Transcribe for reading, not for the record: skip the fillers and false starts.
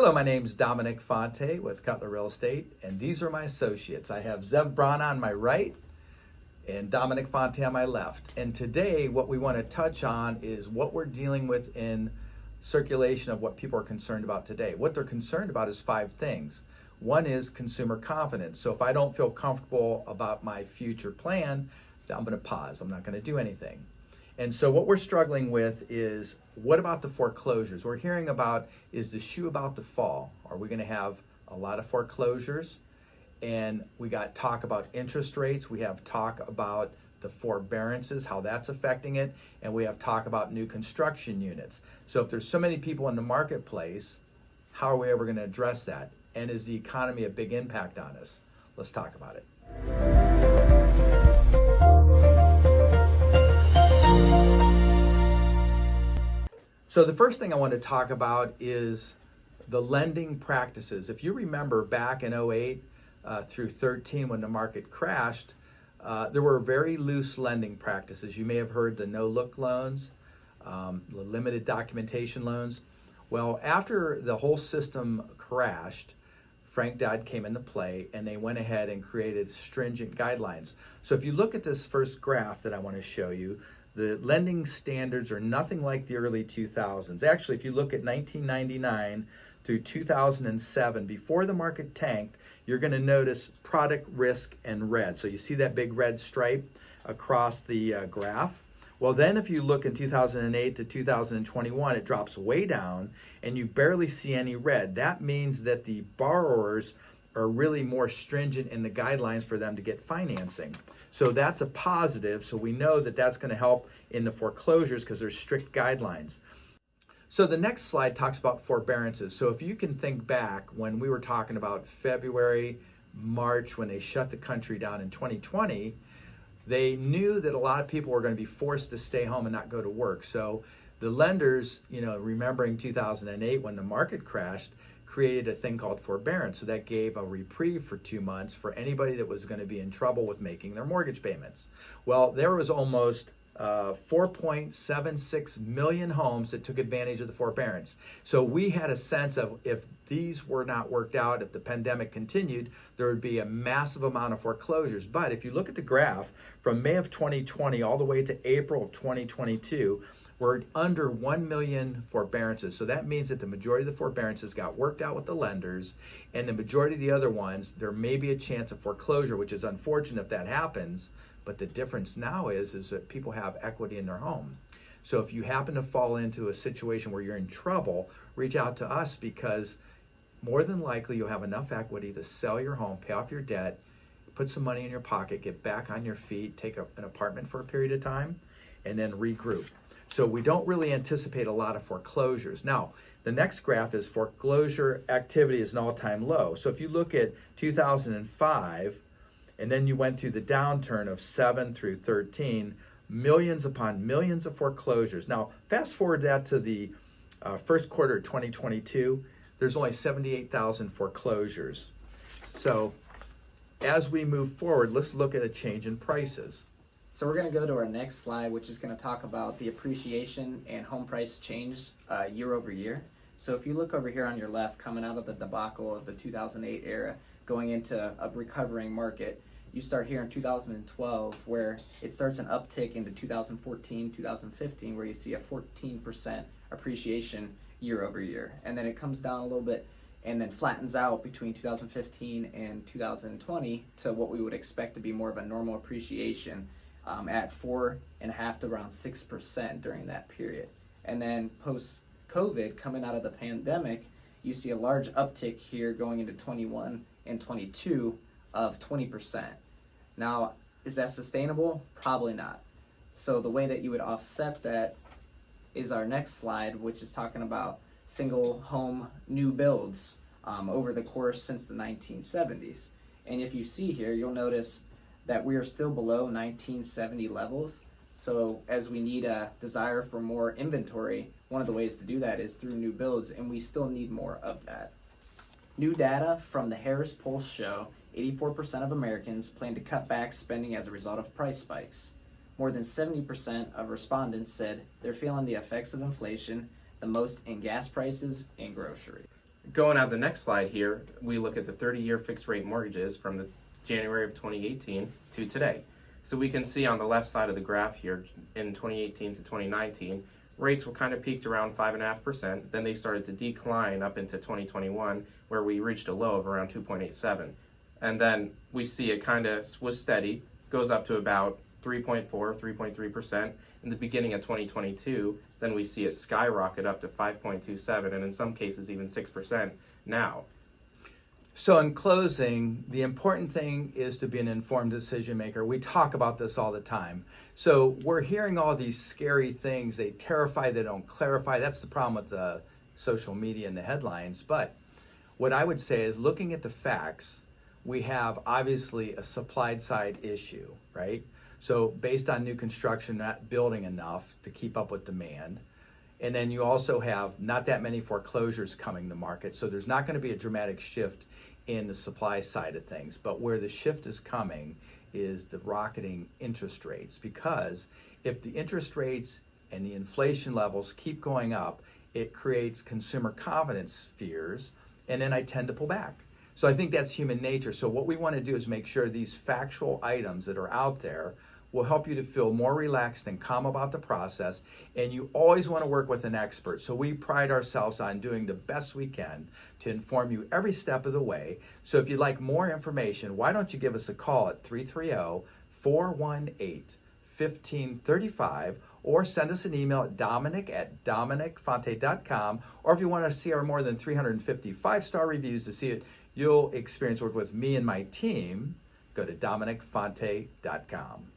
Hello, my name's Dominic Fonte with Cutler Real Estate, and these are my associates. I have Zev Braun on my right and Dominic Fonte on my left. And today, what we want to touch on is what we're dealing with in circulation of what people are concerned about today. What they're concerned about is 5 things. One is consumer confidence. So if I don't feel comfortable about my future plan, I'm going to pause. I'm not going to do anything. And so what we're struggling with is, what about the foreclosures? We're hearing about, is the shoe about to fall? Are we going to have a lot of foreclosures? And we got talk about interest rates. We have talk about the forbearances, how that's affecting it. And we have talk about new construction units. So if there's so many people in the marketplace, how are we ever going to address that? And is the economy a big impact on us? Let's talk about it. So the first thing I want to talk about is the lending practices. If you remember back in 08 through 13 when the market crashed, there were very loose lending practices. You may have heard the no-look loans, the limited documentation loans. Well, after the whole system crashed, Frank Dodd came into play and they went ahead and created stringent guidelines. So if you look at this first graph that I want to show you, the lending standards are nothing like the early 2000s. Actually, if you look at 1999 through 2007, before the market tanked, you're going to notice product risk in red. So you see that big red stripe across the graph. Well, then if you look in 2008 to 2021, it drops way down and you barely see any red. That means that the borrowers are really more stringent in the guidelines for them to get financing. So that's a positive. So we know that that's going to help in the foreclosures because there's strict guidelines. So the next slide talks about forbearances. So if you can think back when we were talking about February, March, when they shut the country down in 2020, they knew that a lot of people were going to be forced to stay home and not go to work. So the lenders, remembering 2008 when the market crashed, created a thing called forbearance. So that gave a reprieve for 2 months for anybody that was going to be in trouble with making their mortgage payments. Well, there was almost 4.76 million homes that took advantage of the forbearance. So we had a sense of, if these were not worked out, if the pandemic continued, there would be a massive amount of foreclosures. But if you look at the graph from May of 2020 all the way to April of 2022, we're under 1 million forbearances. So that means that the majority of the forbearances got worked out with the lenders, and the majority of the other ones, there may be a chance of foreclosure, which is unfortunate if that happens. But the difference now is that people have equity in their home. So if you happen to fall into a situation where you're in trouble, reach out to us, because more than likely you'll have enough equity to sell your home, pay off your debt, put some money in your pocket, get back on your feet, take an apartment for a period of time, and then regroup. So we don't really anticipate a lot of foreclosures. Now, the next graph is foreclosure activity is an all-time low. So if you look at 2005, and then you went through the downturn of 7 through 13, millions upon millions of foreclosures. Now, fast forward that to the first quarter of 2022, there's only 78,000 foreclosures. So as we move forward, let's look at a change in prices. So we're going to go to our next slide, which is going to talk about the appreciation and home price change year over year. So if you look over here on your left, coming out of the debacle of the 2008 era, going into a recovering market, you start here in 2012, where it starts an uptick into 2014, 2015, where you see a 14% appreciation year over year. And then it comes down a little bit and then flattens out between 2015 and 2020 to what we would expect to be more of a normal appreciation at 4.5% to around 6% during that period. And then post-COVID, coming out of the pandemic, you see a large uptick here going into 21 and 22 of 20%. Now, is that sustainable? Probably not. So the way that you would offset that is our next slide, which is talking about single home new builds over the course since the 1970s. And if you see here, you'll notice that we are still below 1970 levels. So as we need a desire for more inventory, one of the ways to do that is through new builds, and we still need more of that. New data from the Harris Poll show 84% of Americans plan to cut back spending as a result of price spikes. More than 70% of respondents said they're feeling the effects of inflation the most in gas prices and grocery. Going on the next slide here, we look at the 30-year fixed rate mortgages from the January of 2018 to today. So we can see on the left side of the graph here, in 2018 to 2019, rates were kind of peaked around 5.5%. Then they started to decline up into 2021, where we reached a low of around 2.87. And then we see it kind of was steady, goes up to about 3.4, 3.3% in the beginning of 2022. Then we see it skyrocket up to 5.27, and in some cases even 6% now. So in closing, the important thing is to be an informed decision maker. We talk about this all the time. So we're hearing all these scary things. They terrify, they don't clarify. That's the problem with the social media and the headlines. But what I would say is, looking at the facts, we have obviously a supply side issue, right? So based on new construction not building enough to keep up with demand. And then you also have not that many foreclosures coming to market. So there's not going to be a dramatic shift in the supply side of things. But where the shift is coming is the rocketing interest rates. Because if the interest rates and the inflation levels keep going up, it creates consumer confidence fears, and then I tend to pull back. So I think that's human nature. So what we want to do is make sure these factual items that are out there will help you to feel more relaxed and calm about the process. And you always want to work with an expert. So we pride ourselves on doing the best we can to inform you every step of the way. So if you'd like more information, why don't you give us a call at 330-418-1535, or send us an email at dominic@dominicfonte.com. Or if you want to see our more than 350 5-star reviews to see it, you'll experience work with me and my team, go to dominicfonte.com.